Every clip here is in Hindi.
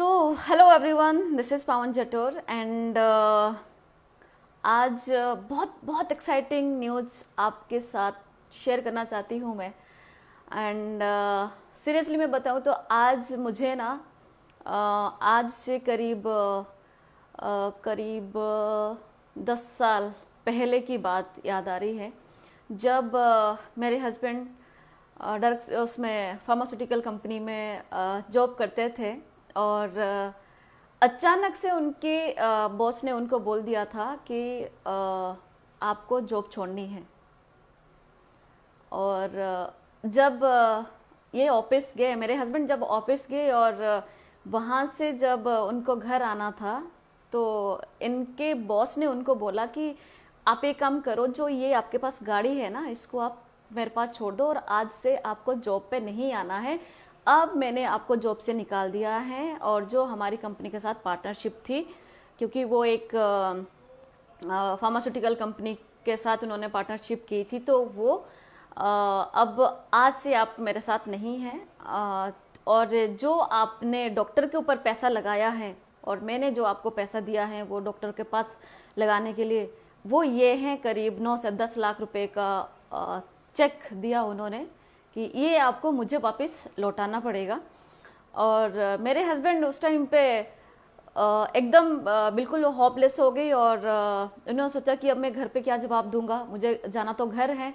हेलो एवरीवन, दिस इज़ पावन जटोर एंड आज बहुत बहुत एक्साइटिंग न्यूज़ आपके साथ शेयर करना चाहती हूँ मैं। एंड सीरियसली मैं बताऊँ तो आज मुझे ना आज से करीब 10 साल पहले की बात याद आ रही है, जब मेरे हस्बैंड डायरेक्ट उसमें फार्मास्यूटिकल कंपनी में जॉब करते थे। और अचानक से उनके बॉस ने उनको बोल दिया था कि आपको जॉब छोड़नी है। और जब ये ऑफिस गए, मेरे हस्बैंड जब ऑफिस गए और वहाँ से जब उनको घर आना था, तो इनके बॉस ने उनको बोला कि आप एक काम करो, जो ये आपके पास गाड़ी है ना, इसको आप मेरे पास छोड़ दो और आज से आपको जॉब पे नहीं आना है। अब मैंने आपको जॉब से निकाल दिया है। और जो हमारी कंपनी के साथ पार्टनरशिप थी, क्योंकि वो एक फार्मास्यूटिकल कंपनी के साथ उन्होंने पार्टनरशिप की थी, तो वो अब आज से आप मेरे साथ नहीं हैं। और जो आपने डॉक्टर के ऊपर पैसा लगाया है और मैंने जो आपको पैसा दिया है वो डॉक्टर के पास लगाने के लिए, वो ये है करीब 9 से 10 लाख रुपए का चेक दिया उन्होंने कि ये आपको मुझे वापस लौटाना पड़ेगा। और मेरे हस्बैंड उस टाइम पे एकदम बिल्कुल होपलेस हो गई। और उन्होंने सोचा कि अब मैं घर पे क्या जवाब दूंगा, मुझे जाना तो घर है।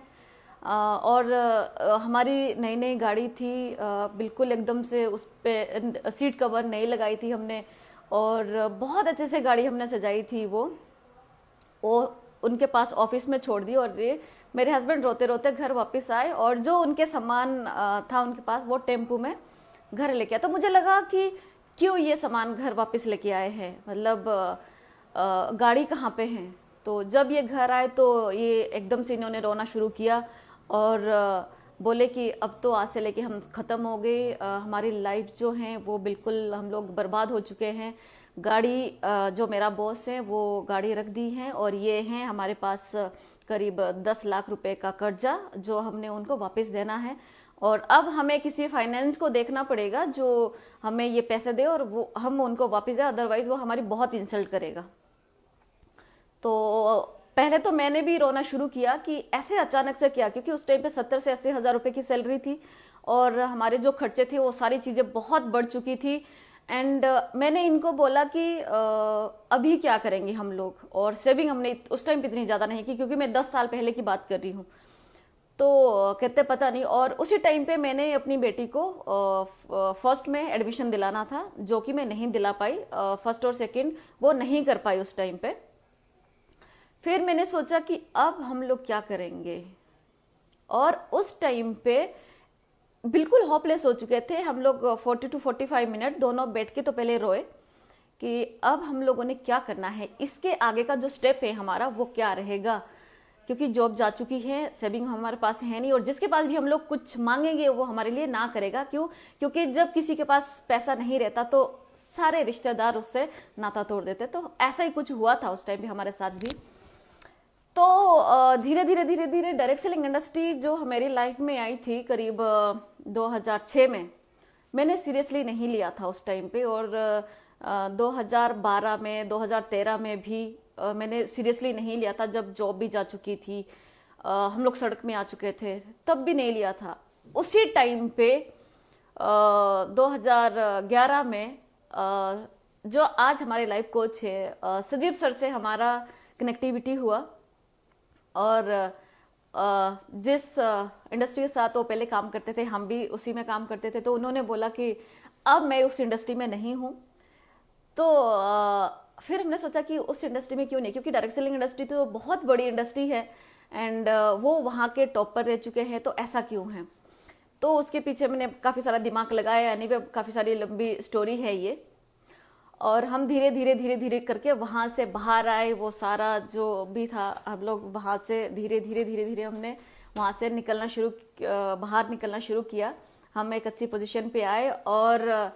और हमारी नई नई गाड़ी थी, बिल्कुल एकदम से उस पे सीट कवर नहीं लगाई थी हमने, और बहुत अच्छे से गाड़ी हमने सजाई थी। वो उनके पास ऑफिस में छोड़ दी और ये मेरे हस्बैंड रोते रोते घर वापस आए और जो उनके सामान था उनके पास, वो टेम्पू में घर लेके आए। तो मुझे लगा कि क्यों ये सामान घर वापस लेके आए हैं, मतलब गाड़ी कहाँ पे है। तो जब ये घर आए तो ये एकदम से इन्होंने रोना शुरू किया और बोले कि अब तो आज से लेके हम ख़त्म हो गए, हमारी लाइफ जो है वो बिल्कुल हम लोग बर्बाद हो चुके हैं। गाड़ी जो मेरा बॉस है वो गाड़ी रख दी है और ये हैं हमारे पास करीब 10 लाख रुपए का कर्जा जो हमने उनको वापस देना है। और अब हमें किसी फाइनेंस को देखना पड़ेगा जो हमें ये पैसे दे और वो हम उनको वापस दे, अदरवाइज वो हमारी बहुत इंसल्ट करेगा। तो पहले तो मैंने भी रोना शुरू किया कि ऐसे अचानक से क्या, क्योंकि उस टाइम पे 70 से 80 हजार रुपए की सैलरी थी और हमारे जो खर्चे थे वो सारी चीज़ें बहुत बढ़ चुकी थी। एंड मैंने इनको बोला कि अभी क्या करेंगे हम लोग, और सेविंग हमने उस टाइम पे इतनी ज़्यादा नहीं की, क्योंकि मैं 10 साल पहले की बात कर रही हूँ। तो कहते पता नहीं। और उसी टाइम पे मैंने अपनी बेटी को फर्स्ट में एडमिशन दिलाना था, जो कि मैं नहीं दिला पाई। फर्स्ट और सेकंड वो नहीं कर पाई उस टाइम पे। फिर मैंने सोचा कि अब हम लोग क्या करेंगे, और उस टाइम पे बिल्कुल होपलेस हो चुके थे हम लोग। 40 to 45 मिनट दोनों बैठ के तो पहले रोए कि अब हम लोगों ने क्या करना है, इसके आगे का जो स्टेप है हमारा वो क्या रहेगा, क्योंकि जॉब जा चुकी है, सेविंग हमारे पास है नहीं, और जिसके पास भी हम लोग कुछ मांगेंगे वो हमारे लिए ना करेगा। क्यों? क्योंकि जब किसी के पास पैसा नहीं रहता तो सारे रिश्तेदार उससे नाता तोड़ देते। तो ऐसा ही कुछ हुआ था उस टाइम भी हमारे साथ भी। तो धीरे धीरे धीरे धीरे डायरेक्ट सेलिंग इंडस्ट्री जो हमारी लाइफ में आई थी करीब 2006 में, मैंने सीरियसली नहीं लिया था उस टाइम पे। और 2012 में 2013 में भी मैंने सीरियसली नहीं लिया था, जब जॉब भी जा चुकी थी, हम लोग सड़क में आ चुके थे, तब भी नहीं लिया था। उसी टाइम पे 2011 में जो आज हमारे लाइफ कोच है सजीव सर से हमारा कनेक्टिविटी हुआ। और जिस इंडस्ट्री के साथ वो पहले काम करते थे, हम भी उसी में काम करते थे। तो उन्होंने बोला कि अब मैं उस इंडस्ट्री में नहीं हूँ। तो फिर हमने सोचा कि उस इंडस्ट्री में क्यों नहीं, क्योंकि डायरेक्ट सेलिंग इंडस्ट्री तो बहुत बड़ी इंडस्ट्री है एंड वो वहाँ के टॉप पर रह चुके हैं, तो ऐसा क्यों है। तो उसके पीछे मैंने काफ़ी सारा दिमाग लगाया, यानी काफ़ी सारी लंबी स्टोरी है ये। और हम धीरे धीरे धीरे धीरे करके वहाँ से बाहर आए। वो सारा जो भी था हम लोग वहाँ से धीरे धीरे धीरे धीरे हमने वहाँ से बाहर निकलना शुरू किया। हम एक अच्छी पोजीशन पे आए और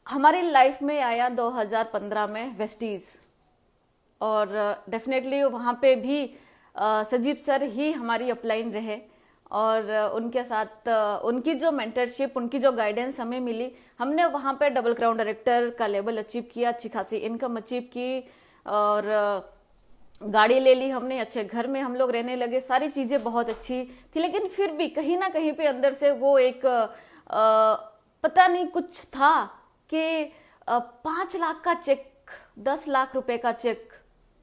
हमारी लाइफ में आया 2015 में वेस्टीज। और डेफिनेटली वहाँ पे भी सजीव सर ही हमारी अपलाइन रहे और उनके साथ उनकी जो मेंटरशिप, उनकी जो गाइडेंस हमें मिली, हमने वहाँ पे डबल क्राउन डायरेक्टर का लेवल अचीव किया, अच्छी खासी इनकम अचीव की, और गाड़ी ले ली हमने, अच्छे घर में हम लोग रहने लगे, सारी चीजें बहुत अच्छी थी। लेकिन फिर भी कहीं ना कहीं पे अंदर से वो एक पता नहीं कुछ था कि 5 लाख का चेक, 10 लाख रुपए का चेक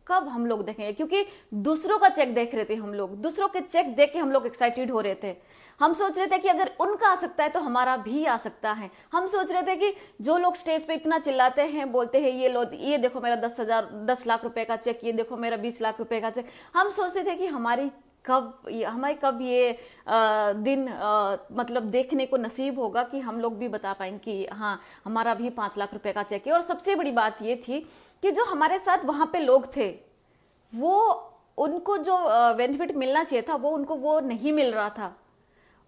कब हम लोग देखेंगे, क्योंकि दूसरों का चेक देख रहे थे हम लोग, दूसरों के चेक देख के हम लोग एक्साइटेड हो रहे थे। हम सोच रहे थे कि अगर उनका आ सकता है तो हमारा भी आ सकता है। हम सोच रहे थे कि जो लोग स्टेज पे इतना चिल्लाते हैं, बोलते हैं ये लो, ये देखो मेरा 10 लाख रुपए का चेक, ये देखो मेरा 20 लाख रुपए का चेक, हम सोचते थे कि हमारी कब ये दिन मतलब देखने को नसीब होगा कि हम लोग भी बता पाएंगे कि हाँ हमारा भी 5 लाख रुपए का चेक है। और सबसे बड़ी बात ये थी कि जो हमारे साथ वहां पे लोग थे, वो उनको जो बेनिफिट मिलना चाहिए था वो उनको वो नहीं मिल रहा था।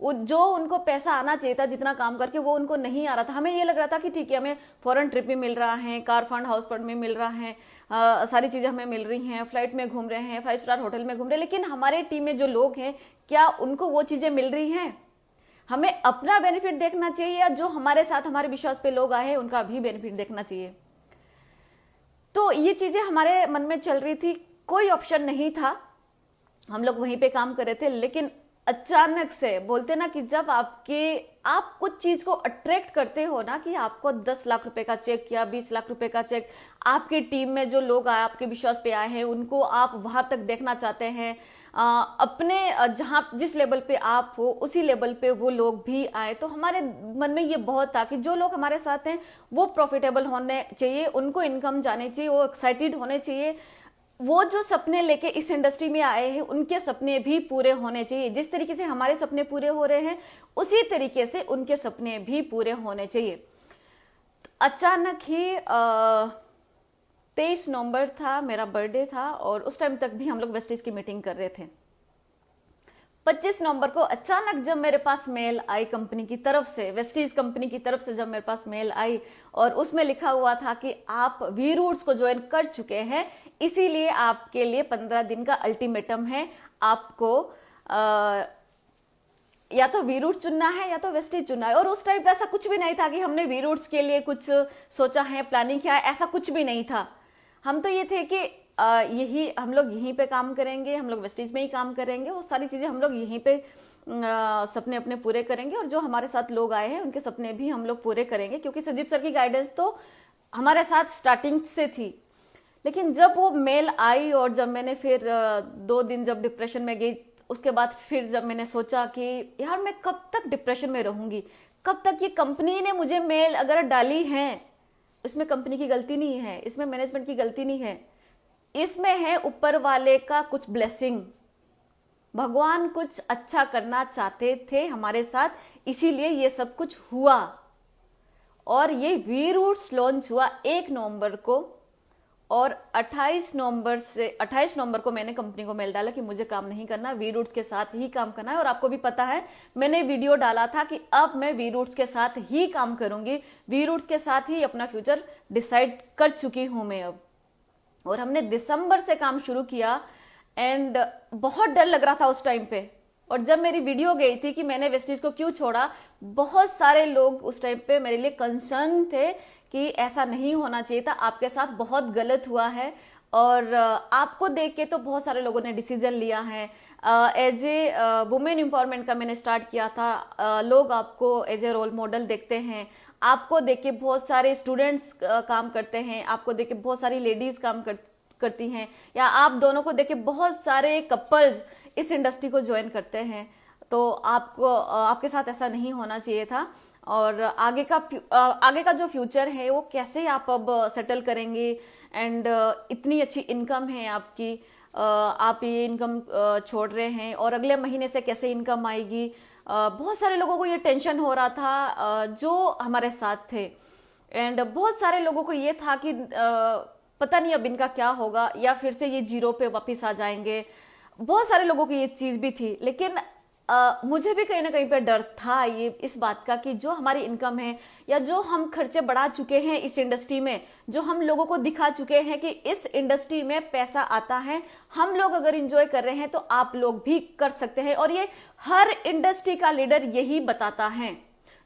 जो उनको पैसा आना चाहिए था जितना काम करके, वो उनको नहीं आ रहा था। हमें ये लग रहा था कि ठीक है, हमें फॉरेन ट्रिप भी मिल रहा है, कार फंड, हाउस फंड में मिल रहा है, सारी चीजें हमें मिल रही हैं, फ्लाइट में घूम रहे हैं, 5 स्टार होटल में घूम रहे हैं, लेकिन हमारे टीम में जो लोग हैं क्या उनको वो चीजें मिल रही हैं? हमें अपना बेनिफिट देखना चाहिए या जो हमारे साथ हमारे विश्वास पे लोग आए हैं उनका भी बेनिफिट देखना चाहिए? तो ये चीजें हमारे मन में चल रही थी, कोई ऑप्शन नहीं था, हम लोग वहीं पे काम कर रहे थे। लेकिन अचानक से बोलते ना कि जब आप कुछ चीज को अट्रैक्ट करते हो ना, कि आपको 10 लाख रुपए का चेक या 20 लाख रुपए का चेक, आपकी टीम में जो लोग आए, आपके विश्वास पे आए हैं, उनको आप वहां तक देखना चाहते हैं, अपने जहां जिस लेवल पे आप हो उसी लेवल पे वो लोग भी आए, तो हमारे मन में ये बहुत था कि जो लोग हमारे साथ हैं वो प्रॉफिटेबल होने चाहिए, उनको इनकम जाने चाहिए, वो एक्साइटेड होने चाहिए, वो जो सपने लेके इस इंडस्ट्री में आए हैं उनके सपने भी पूरे होने चाहिए। जिस तरीके से हमारे सपने पूरे हो रहे हैं उसी तरीके से उनके सपने भी पूरे होने चाहिए। तो अचानक ही 23 नवंबर था, मेरा बर्थडे था, और उस टाइम तक भी हम लोग वेस्टीज की मीटिंग कर रहे थे। 25 नवंबर को अचानक जब मेरे पास मेल आई कंपनी की तरफ से, वेस्टीज कंपनी की तरफ से जब मेरे पास मेल आई, और उसमें लिखा हुआ था कि आप वी रूट्स को ज्वाइन कर चुके हैं, इसीलिए आपके लिए 15 दिन का अल्टीमेटम है, आपको या तो वी रूट चुनना है या तो वेस्टीज चुनना है। और उस टाइम पे ऐसा कुछ भी नहीं था कि हमने वी रूट्स के लिए कुछ सोचा है, प्लानिंग किया है, ऐसा कुछ भी नहीं था। हम तो ये थे कि यही हम लोग यहीं पे काम करेंगे, हम लोग वेस्टीज में ही काम करेंगे, वो सारी चीजें हम लोग यहीं पे सपने अपने पूरे करेंगे, और जो हमारे साथ लोग आए हैं उनके सपने भी हम लोग पूरे करेंगे, क्योंकि संजीव सर की गाइडेंस तो हमारे साथ स्टार्टिंग से थी। लेकिन जब वो मेल आई और जब मैंने फिर 2 दिन जब डिप्रेशन में गई, उसके बाद फिर जब मैंने सोचा कि यार मैं कब तक डिप्रेशन में रहूंगी, कब तक, ये कंपनी ने मुझे मेल अगर डाली है, इसमें कंपनी की गलती नहीं है, इसमें मैनेजमेंट की गलती नहीं है, इसमें है ऊपर वाले का कुछ ब्लेसिंग। भगवान कुछ अच्छा करना चाहते थे हमारे साथ, इसीलिए ये सब कुछ हुआ। और ये वी रूट्स लॉन्च हुआ 1 नवंबर को, और 28 नवंबर को मैंने कंपनी को मेल डाला कि मुझे काम नहीं करना, वी रूट्स के साथ ही काम करना है। और आपको भी पता है, मैंने वीडियो डाला था कि अब मैं वी रूट्स के साथ ही काम करूंगी, वी रूट्स के साथ ही अपना फ्यूचर डिसाइड कर चुकी हूं मैं अब। और हमने दिसंबर से काम शुरू किया, एंड बहुत डर लग रहा था उस टाइम पे। और जब मेरी वीडियो गई थी कि मैंने वेस्टीज को क्यों छोड़ा, बहुत सारे लोग उस टाइम पे मेरे लिए कंसर्न थे कि ऐसा नहीं होना चाहिए था, आपके साथ बहुत गलत हुआ है। और आपको देख के तो बहुत सारे लोगों ने डिसीजन लिया है, एज ए वुमेन एम्पावरमेंट का मैंने स्टार्ट किया था, लोग आपको एज ए रोल मॉडल देखते हैं, आपको देख के बहुत सारे स्टूडेंट्स काम करते हैं, आपको देख के बहुत सारी लेडीज काम करती हैं, या आप दोनों को देख के बहुत सारे कपल्स इस इंडस्ट्री को ज्वाइन करते हैं। तो आपके साथ ऐसा नहीं होना चाहिए था। और आगे का जो फ्यूचर है वो कैसे आप अब सेटल करेंगे, एंड इतनी अच्छी इनकम है आपकी, आप ये इनकम छोड़ रहे हैं और अगले महीने से कैसे इनकम आएगी, बहुत सारे लोगों को ये टेंशन हो रहा था जो हमारे साथ थे। एंड बहुत सारे लोगों को ये था कि पता नहीं अब इनका क्या होगा, या फिर से ये जीरो पे वापस आ जाएंगे, बहुत सारे लोगों की ये चीज भी थी। लेकिन मुझे भी कहीं ना कहीं पे डर था ये इस बात का कि जो हमारी इनकम है या जो हम खर्चे बढ़ा चुके हैं इस इंडस्ट्री में, जो हम लोगों को दिखा चुके हैं कि इस इंडस्ट्री में पैसा आता है, हम लोग अगर इंजॉय कर रहे हैं तो आप लोग भी कर सकते हैं। और ये हर इंडस्ट्री का लीडर यही बताता है,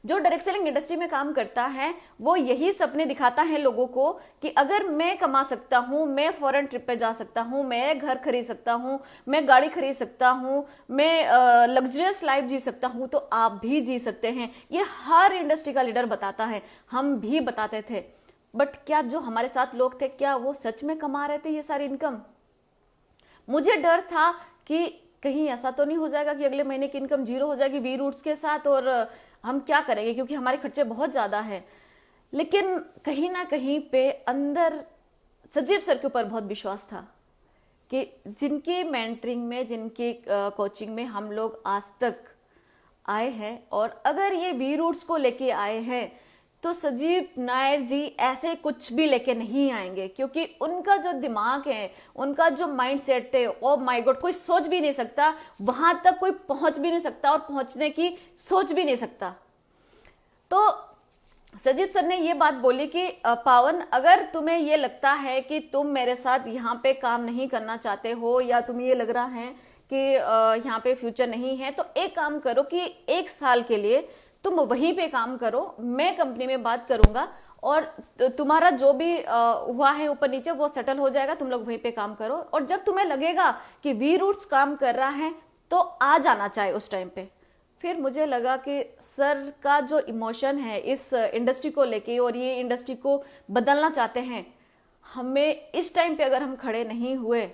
जो डायरेक्ट सेलिंग इंडस्ट्री में काम करता है वो यही सपने दिखाता है लोगों को कि अगर मैं कमा सकता हूं, मैं फॉरेन ट्रिप पे जा सकता हूं, मैं घर खरीद सकता हूं, मैं गाड़ी खरीद सकता हूं, मैं लग्जरियस लाइफ जी सकता हूं, तो आप भी जी सकते हैं। ये हर इंडस्ट्री का लीडर बताता है, हम भी बताते थे। बट क्या जो हमारे साथ लोग थे, क्या वो सच में कमा रहे थे ये सारी इनकम? मुझे डर था कि कहीं ऐसा तो नहीं हो जाएगा कि अगले महीने की इनकम जीरो हो जाएगी वी रूट्स के साथ, और हम क्या करेंगे क्योंकि हमारे खर्चे बहुत ज्यादा हैं। लेकिन कहीं ना कहीं पे अंदर सजीव सर के ऊपर बहुत विश्वास था कि जिनकी मेंटरिंग में, जिनकी कोचिंग में हम लोग आज तक आए हैं, और अगर ये वी रूट्स को लेके आए हैं तो सजीव नायर जी ऐसे कुछ भी लेके नहीं आएंगे, क्योंकि उनका जो दिमाग है, उनका जो माइंड सेट है, ओ माय गॉड, कोई सोच भी नहीं सकता, वहां तक कोई पहुंच भी नहीं सकता और पहुंचने की सोच भी नहीं सकता। तो सजीव सर ने ये बात बोली कि पावन, अगर तुम्हें ये लगता है कि तुम मेरे साथ यहाँ पे काम नहीं करना चाहते हो, या तुम्हें ये लग रहा है कि यहाँ पे फ्यूचर नहीं है, तो एक काम करो कि 1 साल के लिए तुम वहीं पे काम करो, मैं कंपनी में बात करूंगा और तुम्हारा जो भी हुआ है ऊपर नीचे वो सेटल हो जाएगा, तुम लोग वहीं पे काम करो, और जब तुम्हें लगेगा कि वी रूट्स काम कर रहा है तो आ जाना चाहिए उस टाइम पे। फिर मुझे लगा कि सर का जो इमोशन है इस इंडस्ट्री को लेके, और ये इंडस्ट्री को बदलना चाहते हैं, हमें इस टाइम पे अगर हम खड़े नहीं हुए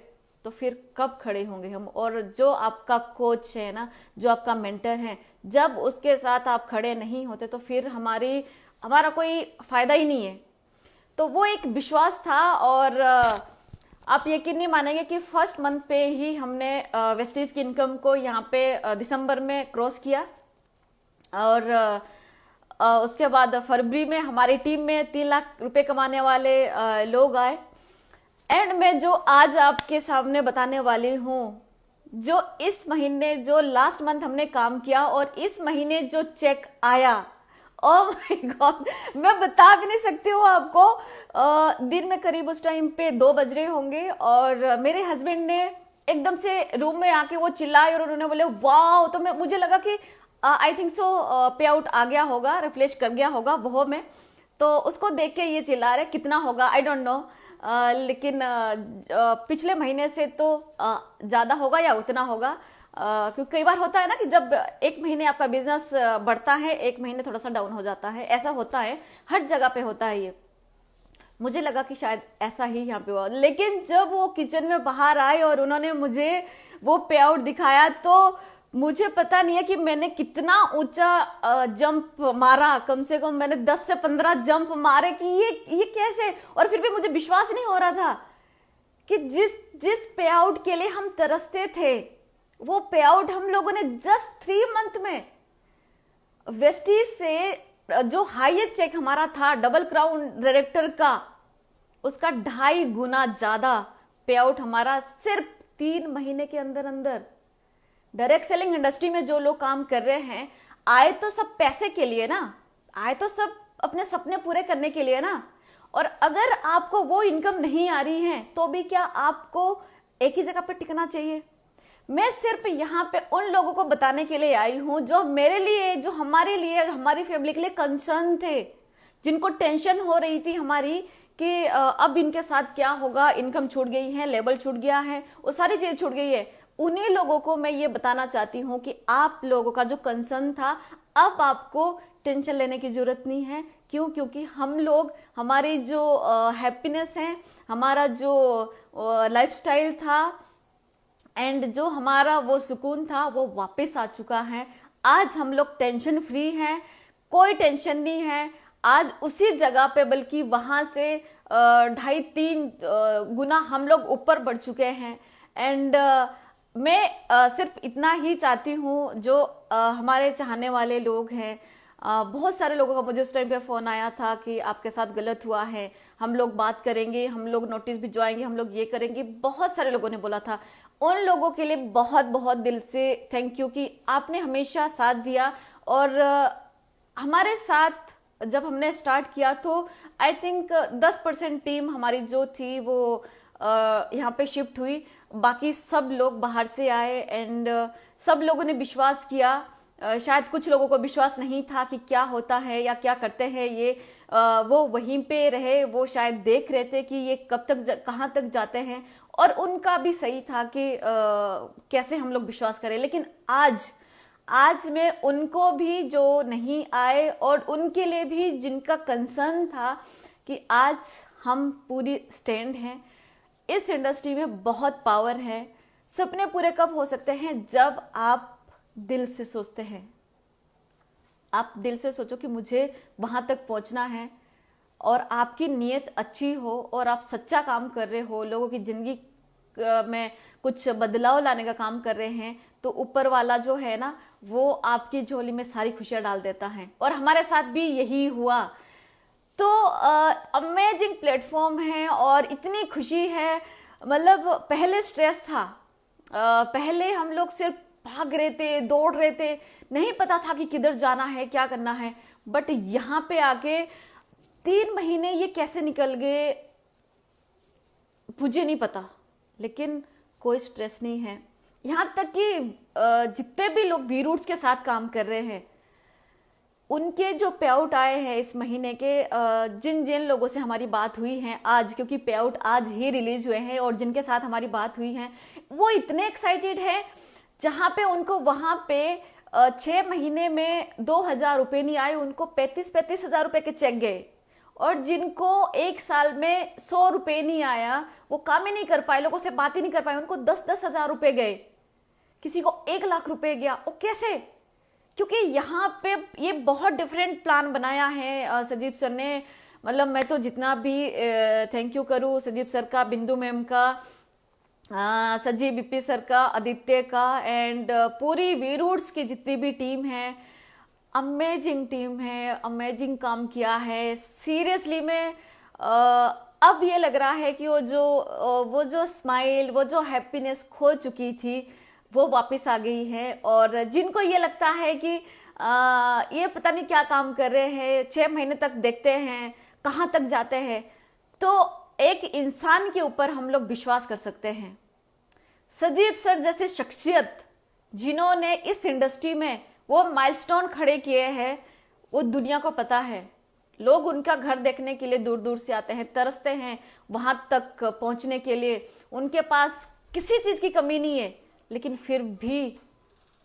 तो फिर कब खड़े होंगे हम? और जो आपका कोच है ना, जो आपका मेंटर है, जब उसके साथ आप खड़े नहीं होते तो फिर हमारा कोई फायदा ही नहीं है। तो वो एक विश्वास था, और आप यकीन नहीं मानेंगे कि फर्स्ट मंथ पे ही हमने वेस्टीज की इनकम को यहाँ पे दिसंबर में क्रॉस किया, और उसके बाद फरवरी में हमारी टीम में 3 लाख रुपए कमाने वाले लोग आए। एंड मैं जो आज आपके सामने बताने वाली हूँ, जो इस महीने, जो लास्ट मंथ हमने काम किया और इस महीने जो चेक आया, ओह माय गॉड, मैं बता भी नहीं सकती हूँ आपको। दिन में करीब उस टाइम पे 2 बज रहे होंगे, और मेरे हस्बैंड ने एकदम से रूम में आके वो चिल्लाए और उन्होंने बोले वाह। तो मुझे लगा कि आई थिंक सो पे आउट आ गया होगा, रिफ्लेक्ट कर गया होगा वो में, तो उसको देख के ये चिल्ला रहे। कितना होगा आई डोंट नो, लेकिन पिछले महीने से तो ज्यादा होगा या उतना होगा, क्योंकि कई बार होता है ना कि जब एक महीने आपका बिजनेस बढ़ता है, एक महीने थोड़ा सा डाउन हो जाता है, ऐसा होता है, हर जगह पे होता है ये। मुझे लगा कि शायद ऐसा ही यहाँ पे हुआ, लेकिन जब वो किचन में बाहर आए और उन्होंने मुझे वो पे आउट दिखाया, तो मुझे पता नहीं है कि मैंने कितना ऊंचा जंप मारा। कम से कम मैंने 10 से 15 जंप मारे कि ये कैसे, और फिर भी मुझे विश्वास नहीं हो रहा था कि जिस पे आउट के लिए हम तरसते थे, वो पे आउट हम लोगों ने जस्ट 3 मंथ में वेस्टीज से जो हाईएस्ट चेक हमारा था डबल क्राउन डायरेक्टर का, उसका 2.5 गुना ज्यादा पे आउट हमारा सिर्फ 3 महीने के अंदर अंदर। डायरेक्ट सेलिंग इंडस्ट्री में जो लोग काम कर रहे हैं, आए तो सब पैसे के लिए ना, आए तो सब अपने सपने पूरे करने के लिए ना। और अगर आपको वो इनकम नहीं आ रही है तो भी क्या आपको एक ही जगह पर टिकना चाहिए? मैं सिर्फ यहाँ पे उन लोगों को बताने के लिए आई हूं जो मेरे लिए, जो हमारे लिए, हमारी फैमिली के लिए कंसर्न थे, जिनको टेंशन हो रही थी हमारी कि अब इनके साथ क्या होगा, इनकम छूट गई है, लेवल छूट गया है, वो सारी चीज छूट गई है। उन्हीं लोगों को मैं ये बताना चाहती हूँ कि आप लोगों का जो कंसर्न था, अब आपको टेंशन लेने की जरूरत नहीं है। क्यों? क्योंकि हम लोग, हमारी जो हैप्पीनेस है, हमारा जो लाइफस्टाइल था एंड जो हमारा वो सुकून था, वो वापस आ चुका है। आज हम लोग टेंशन फ्री हैं, कोई टेंशन नहीं है। आज उसी जगह पे, बल्कि वहां से 2.5-3 गुना हम लोग ऊपर बढ़ चुके हैं। एंड मैं सिर्फ इतना ही चाहती हूँ, जो हमारे चाहने वाले लोग हैं, बहुत सारे लोगों का मुझे उस टाइम पे फोन आया था कि आपके साथ गलत हुआ है, हम लोग बात करेंगे, हम लोग नोटिस भिजवाएंगे, हम लोग ये करेंगे, बहुत सारे लोगों ने बोला था। उन लोगों के लिए बहुत बहुत दिल से थैंक यू कि आपने हमेशा साथ दिया। और हमारे साथ जब हमने स्टार्ट किया तो आई थिंक 10% टीम हमारी जो थी वो यहाँ पे शिफ्ट हुई, बाकी सब लोग बाहर से आए एंड सब लोगों ने विश्वास किया। शायद कुछ लोगों को विश्वास नहीं था कि क्या होता है या क्या करते हैं ये, वो वहीं पे रहे, वो शायद देख रहे थे कि ये कब तक कहाँ तक जाते हैं, और उनका भी सही था कि कैसे हम लोग विश्वास करें। लेकिन आज मैं उनको भी जो नहीं आए और उनके लिए भी जिनका कंसर्न था कि आज हम पूरी स्टैंड हैं। इस इंडस्ट्री में बहुत पावर है। सपने पूरे कब हो सकते हैं? जब आप दिल से सोचते हैं। आप दिल से सोचो कि मुझे वहां तक पहुंचना है, और आपकी नीयत अच्छी हो और आप सच्चा काम कर रहे हो, लोगों की जिंदगी में कुछ बदलाव लाने का काम कर रहे हैं, तो ऊपर वाला जो है ना वो आपकी झोली में सारी खुशियां डाल देता है। और हमारे साथ भी यही हुआ। तो अमेजिंग प्लेटफॉर्म है और इतनी खुशी है। मतलब पहले स्ट्रेस था, पहले हम लोग सिर्फ भाग रहे थे, दौड़ रहे थे, नहीं पता था कि किधर जाना है, क्या करना है। बट यहाँ पे आके 3 महीने ये कैसे निकल गए मुझे नहीं पता, लेकिन कोई स्ट्रेस नहीं है। यहाँ तक कि जितने भी लोग वी रूट्स के साथ काम कर रहे हैं उनके जो पे आउट आए हैं इस महीने के, जिन जिन लोगों से हमारी बात हुई है आज, क्योंकि पे आउट आज ही रिलीज हुए हैं, और जिनके साथ हमारी बात हुई है वो इतने एक्साइटेड है। जहां पे उनको वहां पे 6 महीने में 2,000 रुपए नहीं आए, उनको 35-35 हजार रुपए के चेक गए। और जिनको 1 साल में 100 रुपए नहीं आया, वो काम ही नहीं कर पाए, लोगों से बात ही नहीं कर पाए, उनको 10-10 हजार रुपए गए। किसी को 1 लाख रुपए गया। वो कैसे? क्योंकि यहाँ पे ये बहुत डिफरेंट प्लान बनाया है सजीव सर ने। मतलब मैं तो जितना भी थैंक यू करूँ सजीव सर का, बिंदु मैम का, सजीव बीपी सर का, आदित्य का, एंड पूरी वी रूट्स की जितनी भी टीम है, अमेजिंग टीम है, अमेजिंग काम किया है। सीरियसली में अब ये लग रहा है कि वो जो स्माइल, वो जो हैप्पीनेस खो चुकी थी वो वापस आ गई है। और जिनको ये लगता है कि ये पता नहीं क्या काम कर रहे हैं, 6 महीने तक देखते हैं कहाँ तक जाते हैं, तो एक इंसान के ऊपर हम लोग विश्वास कर सकते हैं। सजीव सर जैसे शख्सियत जिन्होंने इस इंडस्ट्री में वो माइलस्टोन खड़े किए हैं, वो दुनिया को पता है। लोग उनका घर देखने के लिए दूर दूर से आते हैं, तरसते हैं वहां तक पहुंचने के लिए। उनके पास किसी चीज की कमी नहीं है, लेकिन फिर भी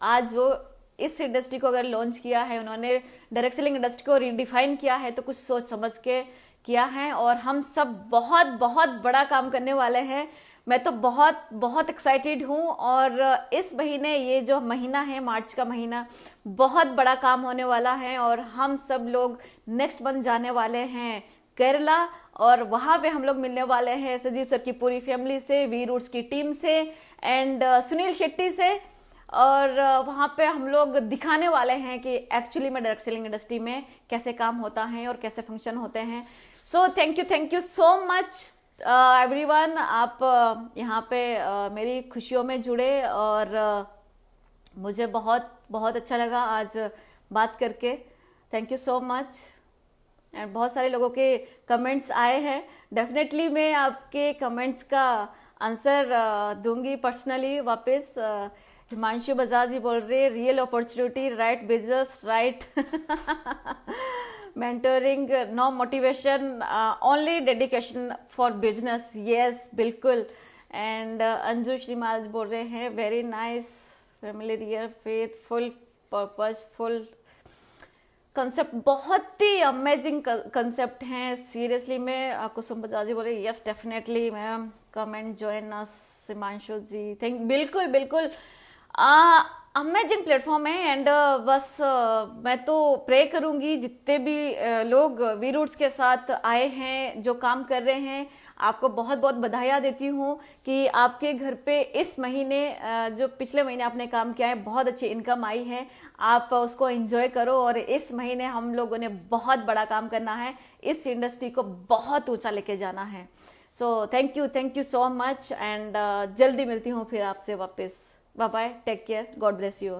आज वो इस इंडस्ट्री को अगर लॉन्च किया है, उन्होंने डायरेक्ट सेलिंग इंडस्ट्री को रीडिफाइन किया है, तो कुछ सोच समझ के किया है। और हम सब बहुत बहुत बड़ा काम करने वाले हैं। मैं तो बहुत बहुत एक्साइटेड हूँ। और इस महीने, ये जो महीना है मार्च का महीना, बहुत बड़ा काम होने वाला है। और हम सब लोग नेक्स्ट मंथ जाने वाले हैं केरला, और वहां पे हम लोग मिलने वाले हैं सजीव सर की पूरी फैमिली से, वी रूट्स की टीम से, एंड सुनील शेट्टी से। और वहां पे हम लोग दिखाने वाले हैं कि एक्चुअली में डायरेक्ट सेलिंग इंडस्ट्री में कैसे काम होता है और कैसे फंक्शन होते हैं। सो thank you so much everyone. आप यहाँ पे मेरी खुशियों में जुड़े, और मुझे बहुत बहुत अच्छा लगा आज बात करके। Thank you so much. And बहुत सारे लोगों के कमेंट्स आए हैं, डेफिनेटली मैं आपके कमेंट्स का आंसर दूंगी पर्सनली वापस। हिमांशु बजाज जी बोल रहे, real opportunity, right business, right mentoring, no motivation, only dedication for business. Yes, बिल्कुल। एंड अंजू श्रीमाज बोल रहे हैं, very nice, familiar, faithful, purposeful concept. बहुत ही अमेजिंग कंसेप्ट हैं सीरियसली में। कुसुम बजाज जी बोल रहे, yes definitely ma'am, come and join us. Himanshu ji thank, बिल्कुल बिल्कुल, अमेजिंग प्लेटफॉर्म है। एंड बस मैं तो प्रे करूंगी जितने भी लोग वी रूट्स के साथ आए हैं, जो काम कर रहे हैं, आपको बहुत बहुत बधाइयाँ देती हूँ कि आपके घर पे इस महीने, जो पिछले महीने आपने काम किया है, बहुत अच्छी इनकम आई है। आप उसको एंजॉय करो, और इस महीने हम लोगों ने बहुत बड़ा काम करना है, इस इंडस्ट्री को बहुत ऊंचा लेके जाना है। So thank you so much, and जल्दी मिलती हूँ फिर आपसे वापस। Bye bye, take care, God bless you.